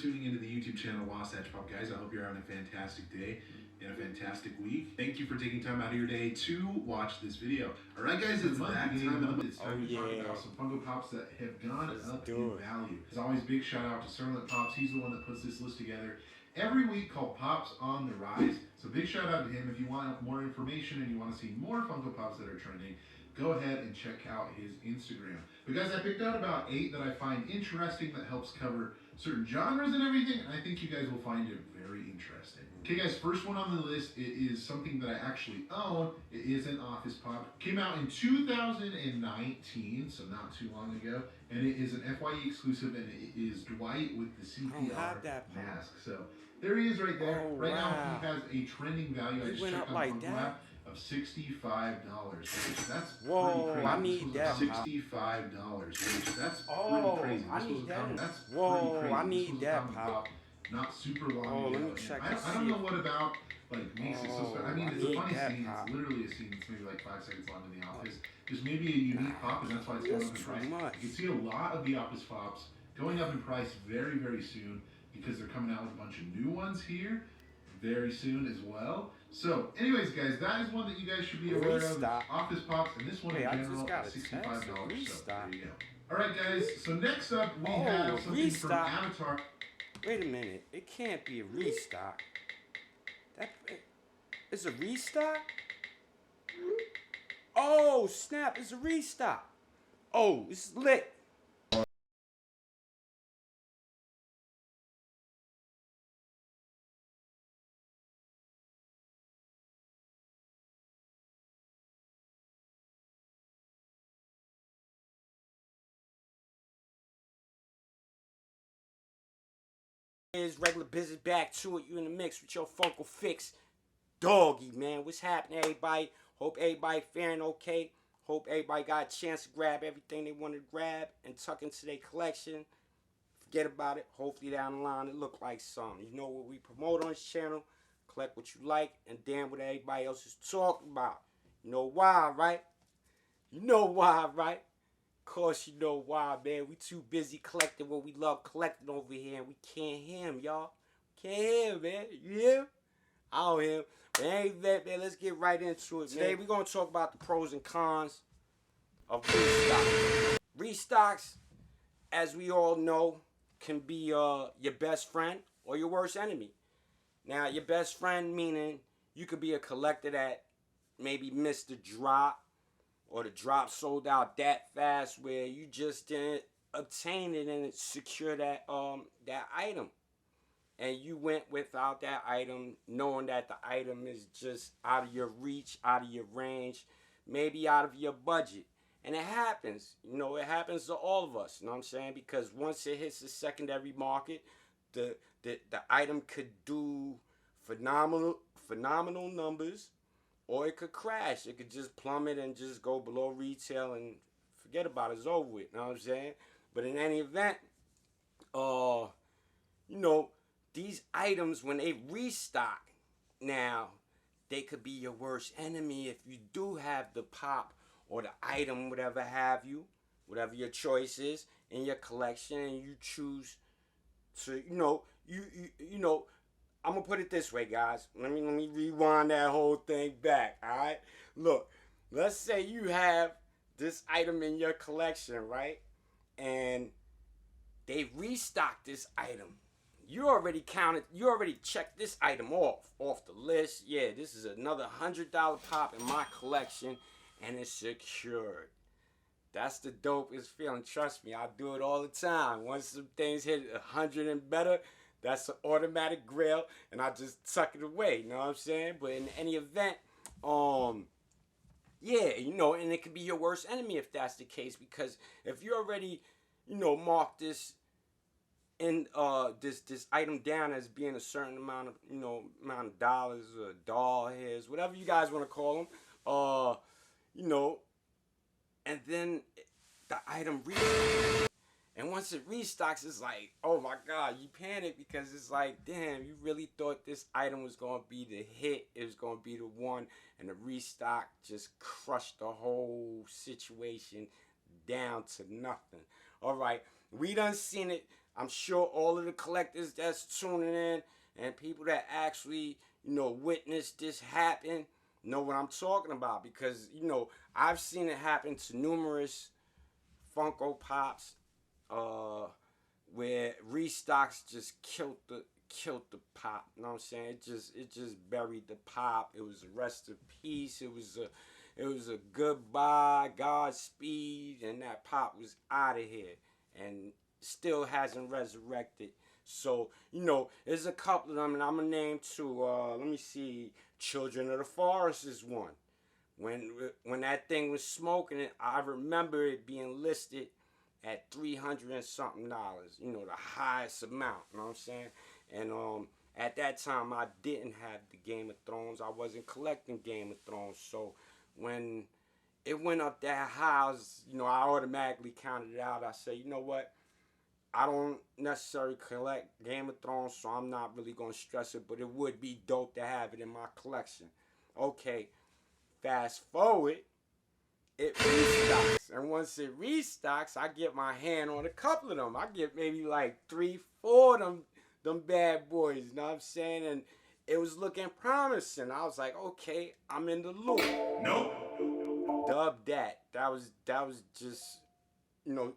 tuning into the YouTube channel Wasatch Pop, guys. I hope you're having a fantastic day and a fantastic week. Thank you for taking time out of your day to watch this video. All right, guys, it's that time of the month. It's time to talk about some Funko Pops that have gone up in value. As always, big shout out to Sermlet Pops. He's the one that puts this list together every week, called Pops on the Rise. So big shout out to him. If you want more information and you want to see more Funko Pops that are trending, go ahead and check out his Instagram. But guys, I picked out about 8 that I find interesting that helps cover certain genres and everything, and I think you guys will find it very interesting. Okay guys, first one on the list, it is something that I actually own. It is an Office Pop. Came out in 2019, so not too long ago, and it is an FYE exclusive, and it is Dwight with the CPR mask. So there he is right there. Right now he has a trending value. I just checked on Funko app of $65. That's pretty crazy. I need that. $65. That's pretty crazy. I need that. That's pretty crazy. I need that pop. Not super long. Let me check. I don't know what about makes it so special. I mean, it's a funny scene. It's literally a scene that's maybe like 5 seconds long in the office. Just maybe a unique pop, and that's why it's going up in price. You can see a lot of the Office Pops going up in price very, very soon because they're coming out with a bunch of new ones here very soon as well. So, anyways, guys, that is one that you guys should be aware of. Office Pops, and this one in general is $65. So there you go. All right, guys. So next up, we have something from Avatar. Wait a minute. It can't be a restock. It's a restock? Oh, snap. It's a restock. Oh, it's lit. Is regular business, back to it. You in the mix with your Funko Fix Doggy, man. What's happening, everybody? Hope everybody faring okay. Hope everybody got a chance to grab everything they wanted to grab and tuck into their collection. Forget about it. Hopefully down the line it look like something. You know what we promote on this channel. Collect what you like and damn what everybody else is talking about. You know why, right? You know why, right? Of course you know why, man. We too busy collecting what we love collecting over here, and we can't hear him, y'all. Can't hear him, man. You hear him? I don't hear him. But anyway, man, let's get right into it. Today we're going to talk about the pros and cons of restocks. Restocks, as we all know, can be your best friend or your worst enemy. Now, your best friend meaning you could be a collector that maybe missed the drop, or the drop sold out that fast where you just didn't obtain it and secure that that item, and you went without that item knowing that the item is just out of your reach, out of your range, maybe out of your budget. And it happens, you know, it happens to all of us, you know what I'm saying? Because once it hits the secondary market, the item could do phenomenal numbers, or it could crash. It could just plummet and just go below retail and forget about it. It's over with. You know what I'm saying? But in any event, you know, these items, when they restock, now, they could be your worst enemy if you do have the pop or the item, whatever have you, whatever your choice is in your collection, and you choose to, you know, you know, I'm going to put it this way, guys. Let me rewind that whole thing back, all right? Look, let's say you have this item in your collection, right? And they restocked this item. You already checked this item off the list. Yeah, this is another $100 pop in my collection, and it's secured. That's the dopest feeling. Trust me, I do it all the time. Once some things hit 100 and better, that's an automatic grail, and I just tuck it away, you know what I'm saying? But in any event, yeah, you know, and it could be your worst enemy if that's the case, because if you already, you know, mark this in this item down as being a certain amount of, you know, amount of dollars or doll hairs, whatever you guys want to call them, you know, and then the item restocks. And once it restocks, it's like, oh my God, you panic because it's like, damn, you really thought this item was going to be the hit. It was going to be the one. And the restock just crushed the whole situation down to nothing. All right, we done seen it I'm sure all of the collectors that's tuning in and people that actually, witness this happen know what I'm talking about, because, I've seen it happen to numerous Funko Pops, where Restocks just killed the pop. You know what I'm saying? It just buried the pop. It was a rest in peace. It was a goodbye, Godspeed, and that pop was out of here and still hasn't resurrected. So, there's a couple of them, and I'm gonna name two. Let me see. Children of the Forest is one. When that thing was smoking, I remember it being listed at $300 and something. The highest amount. You know what I'm saying? And at that time, I didn't have the Game of Thrones. I wasn't collecting Game of Thrones. So when it went up that high, I automatically counted it out. I said, you know what? I don't necessarily collect Game of Thrones, so I'm not really going to stress it, but it would be dope to have it in my collection. Okay, fast forward, it restocks. And once it restocks, I get my hand on a couple of them. I get maybe like 3, 4 of them bad boys, you know what I'm saying? And it was looking promising. I was like, okay, I'm in the loop. Nope. Dub that. That was just,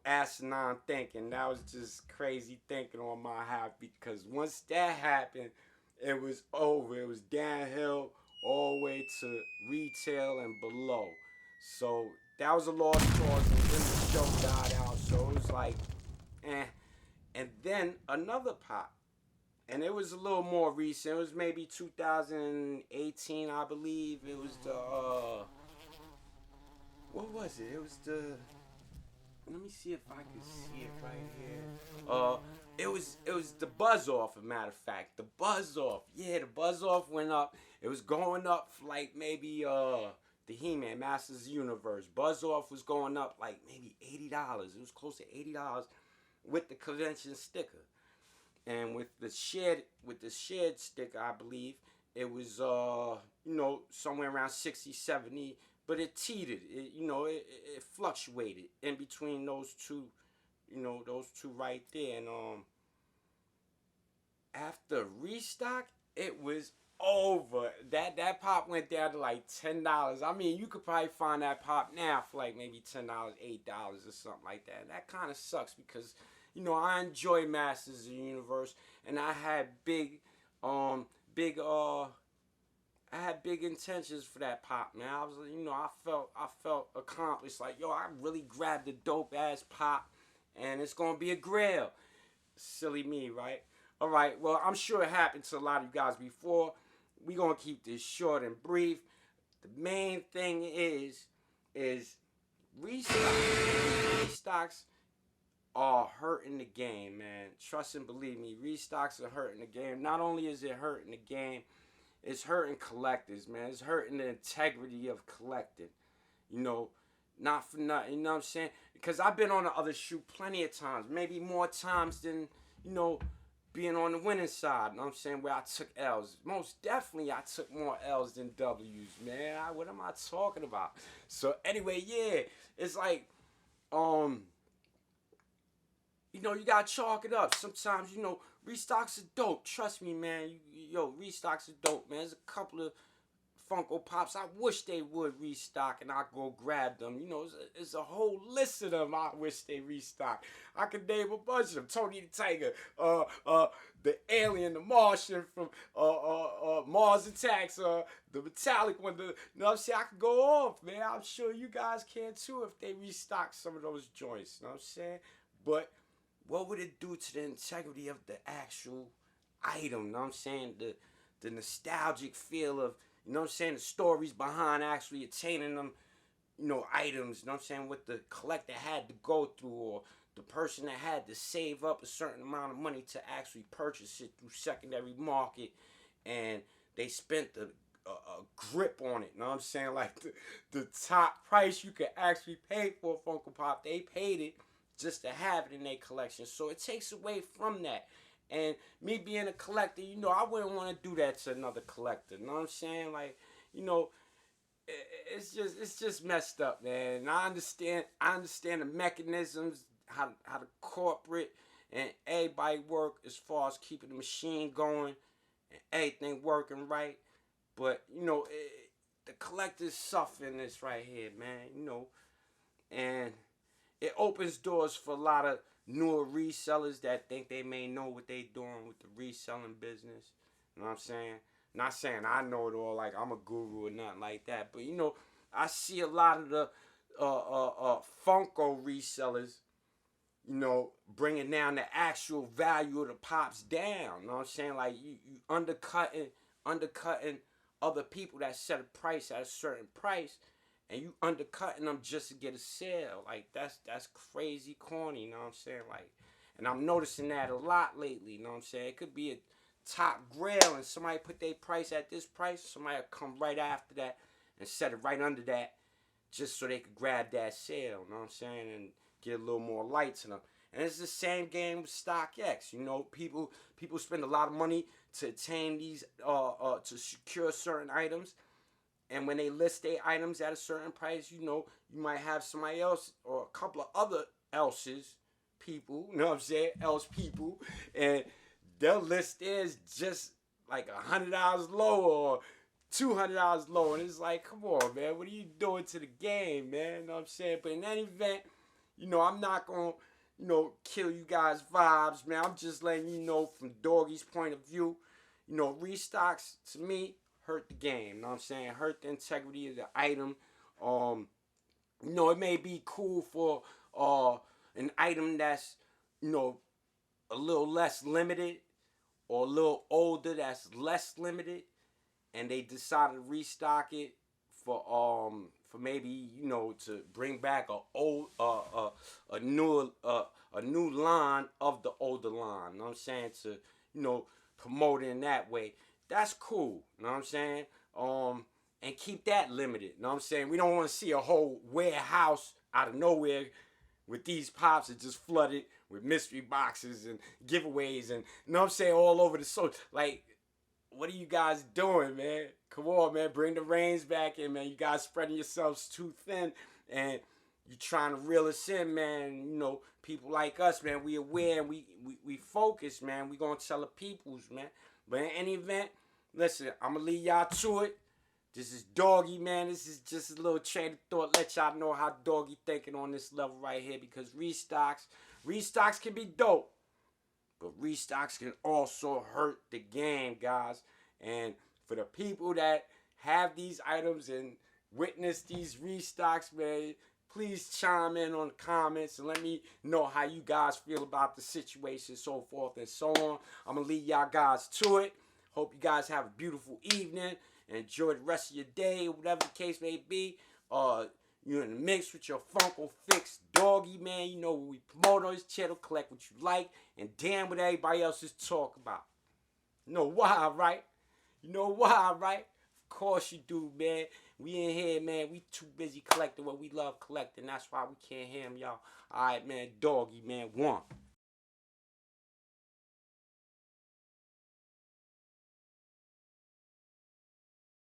asinine thinking. That was just crazy thinking on my half, because once that happened, it was over. It was downhill all the way to retail and below. So that was a lost cause, and then the show died out. So it was like, eh. And then another pop, and it was a little more recent. It was maybe 2018, I believe. It was the what was it? It was the. Let me see if I can see it right here. It was the Buzz Off, as a matter of fact. The Buzz Off. Yeah, the Buzz Off went up. It was going up for like maybe the He-Man Masters of the Universe. Buzz Off was going up like maybe $80. It was close to $80 with the convention sticker. And with the shared sticker, I believe, it was somewhere around 60, 70. But it teetered. It fluctuated in between those two, those two right there. And after restock, it was over. That pop went down to like $10. I mean, you could probably find that pop now for like maybe $10, $8 or something like that. And that kind of sucks, because I enjoy Masters of the Universe, and I had big intentions for that pop, man. I was, I felt accomplished. Like, yo, I really grabbed a dope ass pop, and it's gonna be a grail. Silly me, right? All right. Well, I'm sure it happened to a lot of you guys before. We gonna keep this short and brief. The main thing is restocks. Restocks are hurting the game, man. Trust and believe me, restocks are hurting the game. Not only is it hurting the game, it's hurting collectors, man. It's hurting the integrity of collecting. Not for nothing, you know what I'm saying? Because I've been on the other shoe plenty of times, maybe more times than, being on the winning side, you know what I'm saying, where I took L's. Most definitely I took more L's than W's, man. What am I talking about? So anyway, yeah, it's like, you gotta chalk it up. Sometimes, restocks are dope. Trust me, man. Restocks are dope, man. There's a couple of Funko Pops I wish they would restock, and I'd go grab them. It's a whole list of them I wish they restock. I could name a bunch of them. Tony the Tiger, the Alien, the Martian from Mars Attacks, the Metallic one. You know what I'm saying? I could go off, man. I'm sure you guys can too if they restock some of those joints. You know what I'm saying? But what would it do to the integrity of the actual item? You know what I'm saying? The nostalgic feel of, the stories behind actually attaining them, items, you know what I'm saying? What the collector had to go through, or the person that had to save up a certain amount of money to actually purchase it through secondary market, and they spent a grip on it, you know what I'm saying? Like the top price you could actually pay for a Funko Pop, they paid it just to have it in their collection. So it takes away from that. And me being a collector, I wouldn't want to do that to another collector. You know what I'm saying? Like, it's just messed up, man. And I understand the mechanisms, how the corporate and everybody work as far as keeping the machine going and everything working right. But, you know, the collectors suffering this right here, man, you know. And it opens doors for a lot of newer resellers that think they may know what they doing with the reselling business. You know what I'm saying? Not saying I know it all, like I'm a guru or nothing like that. But, you know, I see a lot of the funko resellers, you know, bringing down the actual value of the pops down. You know what I'm saying? Like, you undercutting other people that set a price at a certain price, and you undercutting them just to get a sale. Like, that's crazy corny, you know what I'm saying? Like, and I'm noticing that a lot lately, you know what I'm saying? It could be a top grail and somebody put their price at this price, somebody will come right after that and set it right under that just so they could grab that sale, you know what I'm saying? And get a little more light to them. And it's the same game with StockX. You know, people spend a lot of money to attain these, to secure certain items. And when they list their items at a certain price, you know, you might have somebody else or a couple of other people, you know what I'm saying, else people, and they'll list theirs just like $100 lower or $200 lower. And it's like, come on, man, what are you doing to the game, man? You know what I'm saying? But in any event, you know, I'm not going to, you know, kill you guys' vibes, man. I'm just letting you know from Doggy's point of view, you know, restocks, to me, hurt the game. You know what I'm saying? Hurt the integrity of the item. You know, it may be cool for an item that's, you know, a little less limited or a little older that's less limited, and they decide to restock it for maybe, you know, to bring back a new line of the older line. You know what I'm saying? To, you know, promote it in that way. That's cool. You know what I'm saying? And keep that limited. You know what I'm saying? We don't want to see a whole warehouse out of nowhere with these pops that just flooded with mystery boxes and giveaways and, you know what I'm saying, all over the social. Like, what are you guys doing, man? Come on, man. Bring the reins back in, man. You guys spreading yourselves too thin, and you trying to reel us in, man. You know, people like us, man, we aware and we focus, man. We gonna tell the peoples, man. But in any event, listen, I'm gonna leave y'all to it. This is Doggy, man. This is just a little train of thought. Let y'all know how Doggy thinking on this level right here, because restocks can be dope, but restocks can also hurt the game, guys. And for the people that have these items and witness these restocks, man, please chime in on the comments and let me know how you guys feel about the situation, so forth and so on. I'm going to leave y'all guys to it. Hope you guys have a beautiful evening. Enjoy the rest of your day, whatever the case may be. You're in the mix with your Funko Fix Doggy, man. You know what we promote on this channel. Collect what you like and damn what everybody else is talking about. You know why, right? You know why, right? Of course you do, man. We in here, man. We too busy collecting what we love collecting. That's why we can't hear them, y'all. All right, man. Doggy, man. 1.